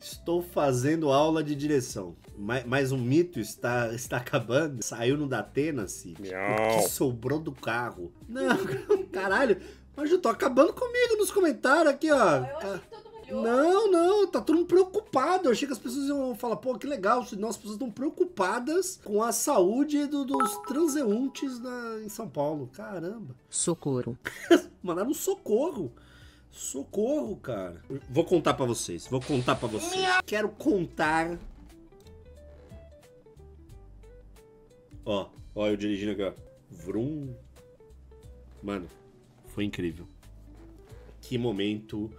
Estou fazendo aula de direção. Mas um mito está acabando. Saiu no Datena, Cid. O que sobrou do carro. Não, caralho. Mas eu tô acabando comigo nos comentários aqui, ó. Eu achei que todo mundo... Não, tá todo mundo preocupado. Eu achei que as pessoas iam falar, pô, que legal. Senão as pessoas estão preocupadas com a saúde dos transeuntes em São Paulo. Caramba. Socorro. Mandaram um socorro. Socorro, cara. Vou contar pra vocês. Quero contar. Ó, eu dirigindo aqui, ó. Vrum. Mano, foi incrível. Que momento.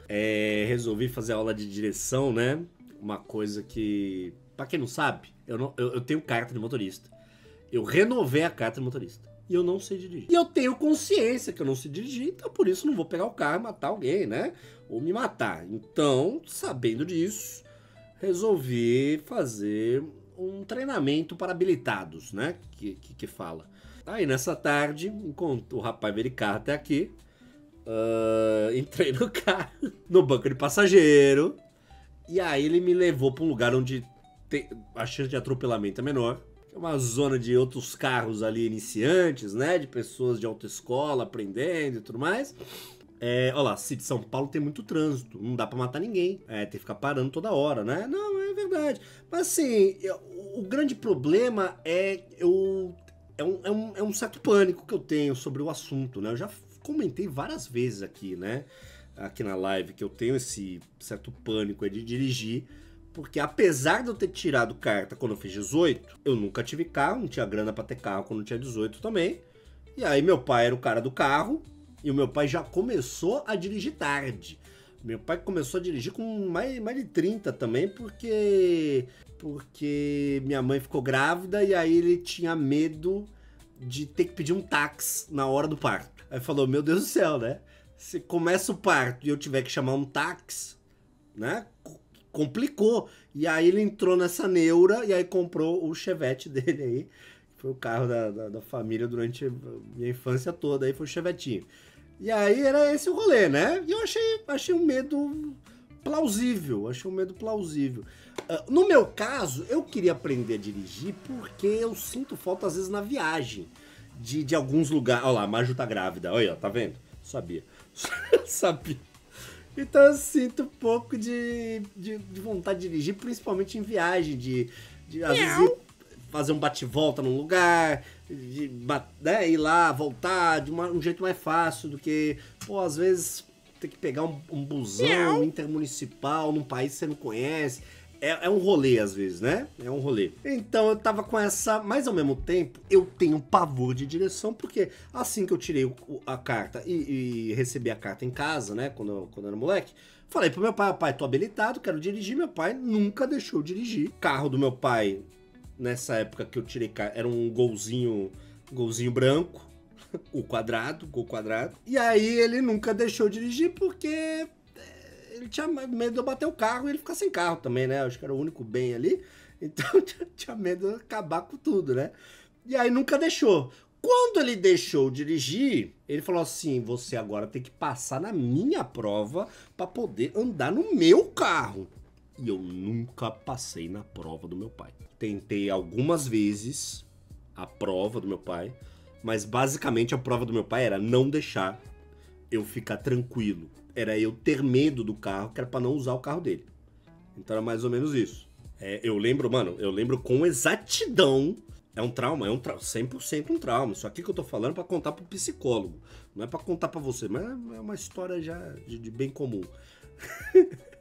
Resolvi fazer aula de direção, né? Uma coisa que... Pra quem não sabe, eu tenho carta de motorista. Eu renovei a carta de motorista. E eu não sei dirigir. E eu tenho consciência que eu não sei dirigir, então por isso não vou pegar o carro e matar alguém, né? Ou me matar. Então, sabendo disso, resolvi fazer um treinamento para habilitados, né? Que fala. Aí nessa tarde, enquanto o rapaz veio de carro até aqui, entrei no carro, no banco de passageiro, e aí ele me levou para um lugar onde a chance de atropelamento é menor. Uma zona de outros carros ali iniciantes, né? De pessoas de autoescola aprendendo e tudo mais. Olha lá, se de São Paulo tem muito trânsito, não dá pra matar ninguém. Tem que ficar parando toda hora, né? Não, é verdade. Mas assim, o grande problema é um certo pânico que eu tenho sobre o assunto, né? Eu já comentei várias vezes aqui, né? Aqui na live, que eu tenho esse certo pânico de dirigir. Porque apesar de eu ter tirado carta quando eu fiz 18, eu nunca tive carro, não tinha grana pra ter carro quando eu tinha 18 também. E aí meu pai era o cara do carro, e o meu pai já começou a dirigir tarde. Meu pai começou a dirigir com mais de 30 também, porque minha mãe ficou grávida e aí ele tinha medo de ter que pedir um táxi na hora do parto. Aí falou, meu Deus do céu, né? Se começa o parto e eu tiver que chamar um táxi, né? Complicou. E aí ele entrou nessa neura e aí comprou o Chevette dele aí. Foi o carro da família durante a minha infância toda. Aí foi o Chevetinho. E aí era esse o rolê, né? E eu achei um medo plausível. No meu caso, eu queria aprender a dirigir porque eu sinto falta às vezes na viagem. De alguns lugares. Olha lá, a Maju tá grávida. Olha, tá vendo? Sabia. Então eu sinto um pouco de vontade de dirigir, principalmente em viagem, de às vezes fazer um bate-volta num lugar, né, ir lá, voltar de um jeito mais fácil do que, pô, às vezes ter que pegar um busão intermunicipal num país que você não conhece. É um rolê, às vezes, né? É um rolê. Então eu tava com essa... Mas ao mesmo tempo, eu tenho pavor de direção, porque assim que eu tirei a carta e recebi a carta em casa, né? Quando eu era moleque, falei pro meu pai, tô habilitado, quero dirigir. Meu pai nunca deixou eu dirigir. O carro do meu pai, nessa época que eu tirei carta, era um golzinho branco, gol quadrado. E aí ele nunca deixou eu dirigir porque... ele tinha medo de eu bater o carro e ele ficar sem carro também, né? Acho que era o único bem ali. Então tinha medo de acabar com tudo, né? E aí nunca deixou. Quando ele deixou dirigir, ele falou assim, você agora tem que passar na minha prova para poder andar no meu carro. E eu nunca passei na prova do meu pai. Tentei algumas vezes a prova do meu pai, mas basicamente a prova do meu pai era não deixar eu ficar tranquilo. Era eu ter medo do carro, que era pra não usar o carro dele. Então era mais ou menos isso. Eu lembro com exatidão. É um trauma, 100% um trauma. Isso aqui que eu tô falando é pra contar pro psicólogo. Não é pra contar pra você, mas é uma história já de bem comum.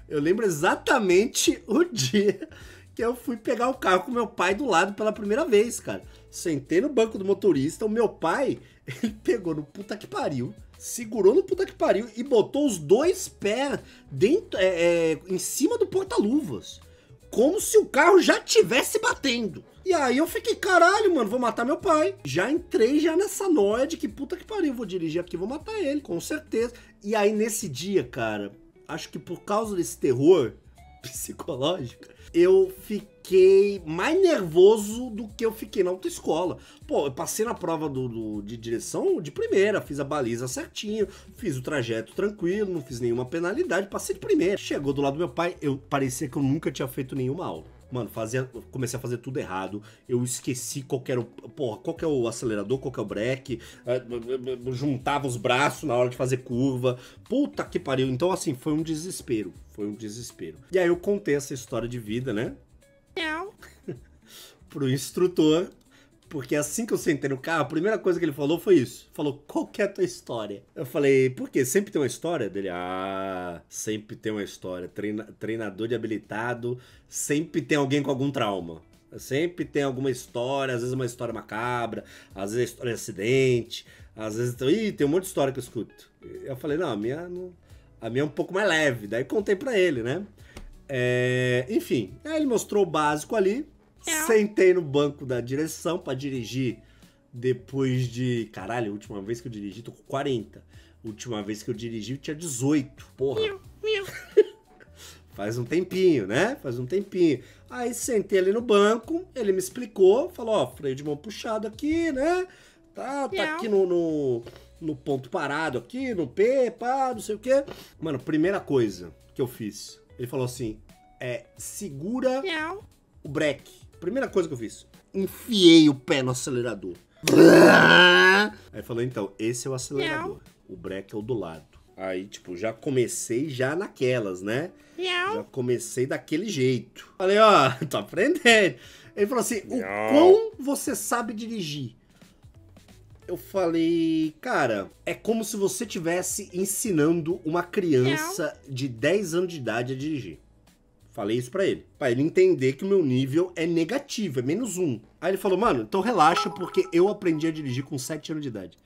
Eu lembro exatamente o dia que eu fui pegar o carro com meu pai do lado pela primeira vez, cara. Sentei no banco do motorista, o meu pai, ele pegou no puta que pariu, segurou no puta que pariu e botou os dois pés dentro, em cima do porta-luvas. Como se o carro já tivesse batendo. E aí eu fiquei, caralho, mano, vou matar meu pai. Já entrei nessa noia de que puta que pariu, vou dirigir aqui, vou matar ele, com certeza. E aí nesse dia, cara, acho que por causa desse terror psicológica, eu fiquei mais nervoso do que eu fiquei na autoescola. Pô, eu passei na prova de direção de primeira, fiz a baliza certinho, fiz o trajeto tranquilo, não fiz nenhuma penalidade, passei de primeira. Chegou do lado do meu pai, parecia que eu nunca tinha feito nenhuma aula. Mano, comecei a fazer tudo errado. Eu esqueci qual que é o acelerador, qual que é o breque. Juntava os braços na hora de fazer curva. Puta que pariu. Então, assim, foi um desespero. Foi um desespero. E aí eu contei essa história de vida, né? Pro instrutor. Porque assim que eu sentei no carro, a primeira coisa que ele falou foi isso. Falou, qual que é a tua história? Eu falei, por quê? Sempre tem uma história? Dele, sempre tem uma história. Treinador de habilitado, sempre tem alguém com algum trauma. Sempre tem alguma história, às vezes uma história macabra, às vezes história de acidente, às vezes... tem um monte de história que eu escuto. Eu falei, não, a minha é um pouco mais leve. Daí contei pra ele, né? Enfim, aí ele mostrou o básico ali. Sentei no banco da direção pra dirigir depois de... Caralho, a última vez que eu dirigi, tô com 40. A última vez que eu dirigi, eu tinha 18. Porra. Faz um tempinho, né? Faz um tempinho. Aí sentei ali no banco, ele me explicou, falou, ó, freio de mão puxado aqui, né? Tá aqui no ponto parado aqui, no P, pá, não sei o quê. Mano, primeira coisa que eu fiz, ele falou assim, segura o breque. Primeira coisa que eu fiz, enfiei o pé no acelerador. Aí falou, então, esse é o acelerador. O breque é o do lado. Aí, tipo, já comecei naquelas, né? Já comecei daquele jeito. Falei, ó, tô aprendendo. Ele falou assim, o quão você sabe dirigir? Eu falei, cara, é como se você estivesse ensinando uma criança de 10 anos de idade a dirigir. Falei isso pra ele entender que o meu nível é negativo, é -1. Aí ele falou, mano, então relaxa, porque eu aprendi a dirigir com 7 anos de idade.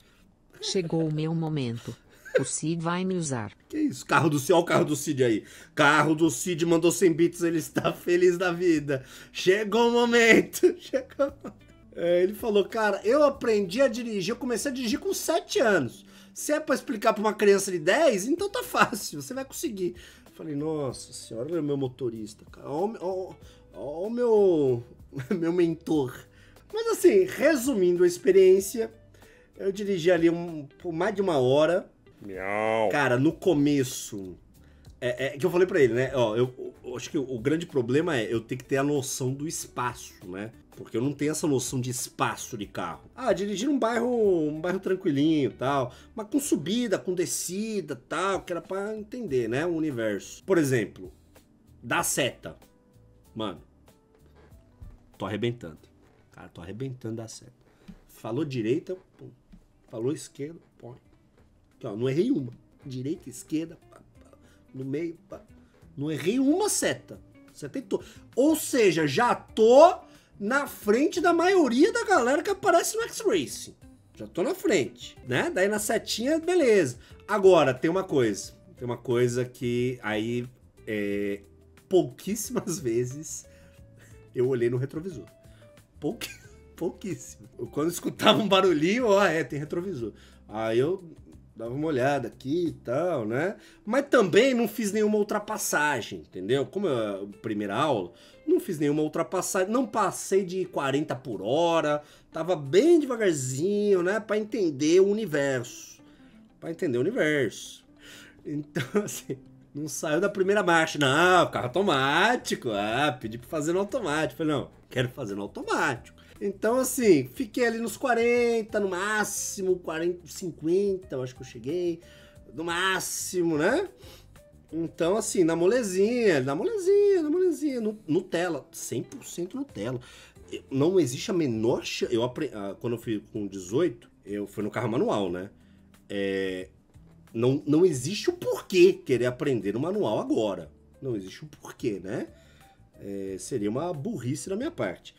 Chegou o meu momento. O Cid vai me usar. Que isso? Carro do Cid, olha o carro do Cid aí. Carro do Cid mandou 100 bits, ele está feliz da vida. Chegou o momento. Ele falou, cara, eu aprendi a dirigir, eu comecei a dirigir com 7 anos. Se é pra explicar pra uma criança de 10, então tá fácil, você vai conseguir. Falei, nossa senhora, olha o meu motorista, cara. Olha o meu mentor. Mas assim, resumindo a experiência, eu dirigi ali por mais de 1 hora. Cara, no começo... que eu falei pra ele, né? Ó, eu acho que o grande problema é eu ter que ter a noção do espaço, né? Porque eu não tenho essa noção de espaço de carro. Dirigir um bairro tranquilinho e tal, mas com subida, com descida e tal, que era pra entender, né, o universo. Por exemplo, da seta. Mano, tô arrebentando. Cara, tô arrebentando da seta. Falou direita, pum. Falou esquerda, põe. Aqui, ó, não errei uma. Direita, esquerda, pá, pá. No meio, pá. Não errei uma seta. Acertei todo. Ou seja, já tô na frente da maioria da galera que aparece no X-Racing. Já tô na frente, né? Daí na setinha, beleza. Agora, tem uma coisa que aí, pouquíssimas vezes eu olhei no retrovisor. Pouquíssimo. Quando eu escutava um barulhinho, tem retrovisor. Aí eu dava uma olhada aqui e tal, né? Mas também não fiz nenhuma ultrapassagem, entendeu? Como é a primeira aula, não fiz nenhuma ultrapassagem, não passei de 40 por hora, tava bem devagarzinho, né? Pra entender o universo. Então, assim, não saiu da primeira marcha. Não, carro automático. Pedi pra fazer no automático. Falei, não, quero fazer no automático. Então, assim, fiquei ali nos 40, no máximo, 40, 50, eu acho que eu cheguei. No máximo, né? Então, assim, na molezinha, Nutella, 100% Nutella. Não existe a menor chance. Quando eu fui com 18, eu fui no carro manual, né? Não existe o porquê querer aprender no manual agora. Não existe o porquê, né? Seria uma burrice da minha parte.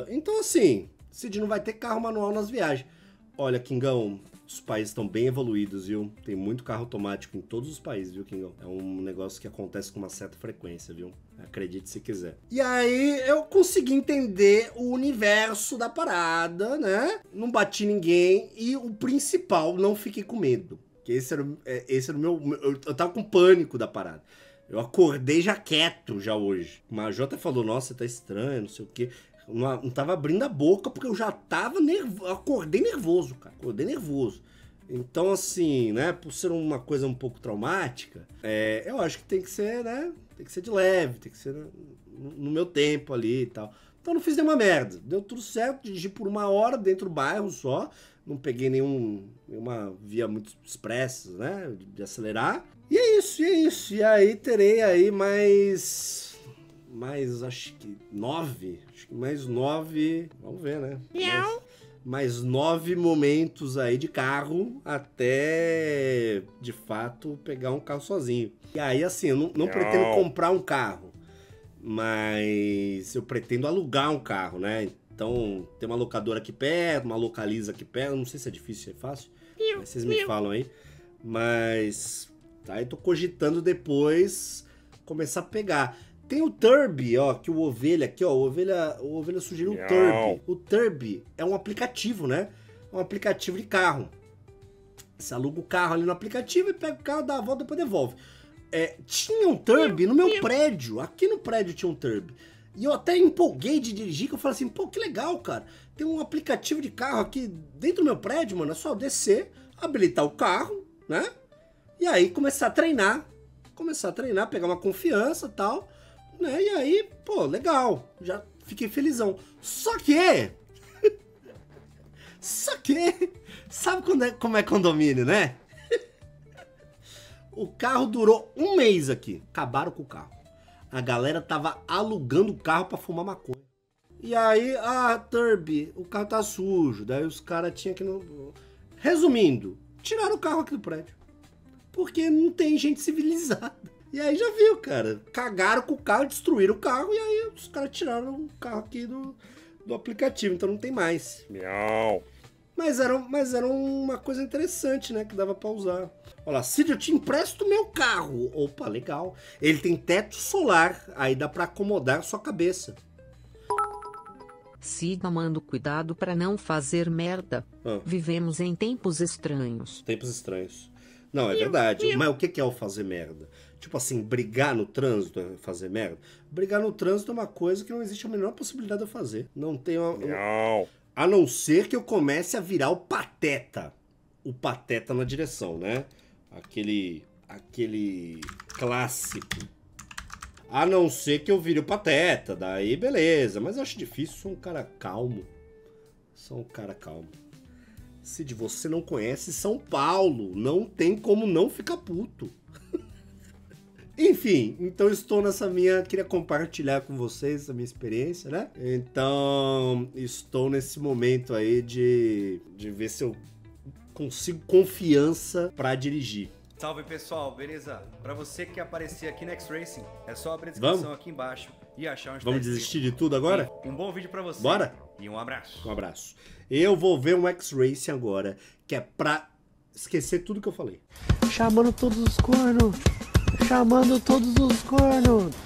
Então, assim, Cid não vai ter carro manual nas viagens. Olha, Kingão, os países estão bem evoluídos, viu? Tem muito carro automático em todos os países, viu, Kingão? É um negócio que acontece com uma certa frequência, viu? Acredite se quiser. E aí eu consegui entender o universo da parada, né? Não bati ninguém e o principal, não fiquei com medo. Que esse era o meu... Eu tava com pânico da parada. Eu acordei já quieto já hoje. O Major até falou, nossa, você tá estranho, não sei o quê. Não tava abrindo a boca porque eu já tava nervoso. Acordei nervoso, cara. Acordei nervoso. Então, assim, né, por ser uma coisa um pouco traumática, eu acho que tem que ser, né, tem que ser de leve, tem que ser no meu tempo ali e tal. Então não fiz nenhuma merda, deu tudo certo, dirigi por 1 hora dentro do bairro só, não peguei nenhuma via muito expressa, né, de acelerar. E é isso, e aí terei aí mais acho que 9, vamos ver, né. Mais 9 momentos aí de carro até, de fato, pegar um carro sozinho. E aí, assim, eu não pretendo comprar um carro, mas eu pretendo alugar um carro, né? Então, tem uma locadora aqui perto, uma Localiza aqui perto, não sei se é difícil, se é fácil, mas vocês me falam aí. Mas, aí tô cogitando depois começar a pegar. Tem o Turbi, ó, que o Ovelha aqui, ó, o Ovelha sugeriu o Turbi. O Turbi é um aplicativo, né? É um aplicativo de carro. Você aluga o carro ali no aplicativo e pega o carro, dá a volta e depois devolve. Tinha um Turbi no meu prédio, aqui no prédio tinha um Turbi. E eu até empolguei de dirigir, que eu falei assim, pô, que legal, cara. Tem um aplicativo de carro aqui dentro do meu prédio, mano, é só descer, habilitar o carro, né? E aí começar a treinar, pegar uma confiança e tal. Né? E aí, pô, legal, já fiquei felizão. Só que, sabe como é condomínio, né? O carro durou 1 mês aqui, acabaram com o carro. A galera tava alugando o carro pra fumar maconha. E aí, Turbi, o carro tá sujo, daí os caras tinham que... Resumindo, tiraram o carro aqui do prédio. Porque não tem gente civilizada. E aí já viu, cara. Cagaram com o carro, destruíram o carro e aí os caras tiraram o carro aqui do aplicativo. Então não tem mais. Miau. Mas era uma coisa interessante, né? Que dava pra usar. Olha lá, Cid, eu te empresto meu carro. Opa, legal. Ele tem teto solar. Aí dá pra acomodar sua cabeça. Cid, mando cuidado pra não fazer merda. Vivemos em tempos estranhos. Tempos estranhos. Não, é verdade. Mas o que é o fazer merda? Tipo assim, brigar no trânsito é fazer merda? Brigar no trânsito é uma coisa que não existe a menor possibilidade de eu fazer. Não tem Não. A não ser que eu comece a virar o Pateta. O Pateta na direção, né? Aquele clássico. A não ser que eu vire o Pateta. Daí beleza. Mas eu acho difícil. Sou um cara calmo. Cid, você não conhece São Paulo. Não tem como não ficar puto. Enfim, então estou nessa queria compartilhar com vocês essa minha experiência, né? Então, estou nesse momento aí de ver se eu consigo confiança para dirigir. Salve, pessoal, beleza? Para você que quer aparecer aqui no X-Racing, é só abrir a descrição aqui embaixo e achar um... Vamos desistir de tudo agora? Um bom vídeo para você. Bora? E um abraço. Um abraço. Eu vou ver um X-Racing agora, que é pra esquecer tudo que eu falei. Chamando todos os cornos. Chamando todos os cornos.